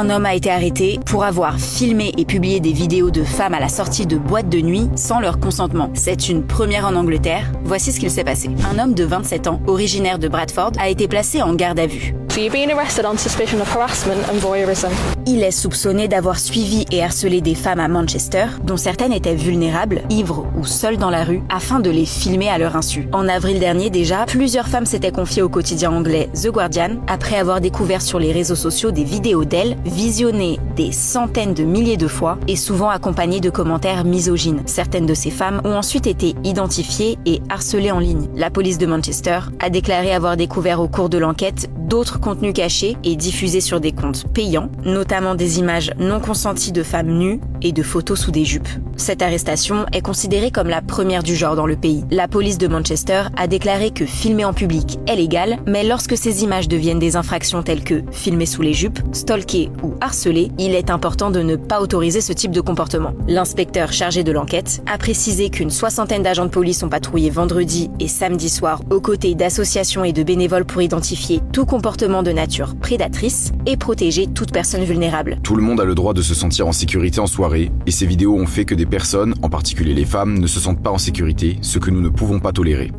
Un homme a été arrêté pour avoir filmé et publié des vidéos de femmes à la sortie de boîtes de nuit sans leur consentement. C'est une première en Angleterre. Voici ce qu'il s'est passé. Un homme de 27 ans, originaire de Bradford, a été placé en garde à vue. Il est soupçonné d'avoir suivi et harcelé des femmes à Manchester, dont certaines étaient vulnérables, ivres ou seules dans la rue, afin de les filmer à leur insu. En avril dernier déjà, plusieurs femmes s'étaient confiées au quotidien anglais The Guardian, après avoir découvert sur les réseaux sociaux des vidéos d'elles, visionnées des centaines de milliers de fois, et souvent accompagnées de commentaires misogynes. Certaines de ces femmes ont ensuite été identifiées et harcelées en ligne. La police de Manchester a déclaré avoir découvert au cours de l'enquête d'autres contenus cachés et diffusés sur des comptes payants, notamment des images non consenties de femmes nues et de photos sous des jupes. Cette arrestation est considérée comme la première du genre dans le pays. La police de Manchester a déclaré que filmer en public est légal, mais lorsque ces images deviennent des infractions telles que filmer sous les jupes, stalker ou harceler, il est important de ne pas autoriser ce type de comportement. L'inspecteur chargé de l'enquête a précisé qu'une 60aine d'agents de police ont patrouillé vendredi et samedi soir aux côtés d'associations et de bénévoles pour identifier tout comportement de nature prédatrice et protéger toute personne vulnérable. Tout le monde a le droit de se sentir en sécurité en soirée, et ces vidéos ont fait que des personnes, en particulier les femmes, ne se sentent pas en sécurité, ce que nous ne pouvons pas tolérer.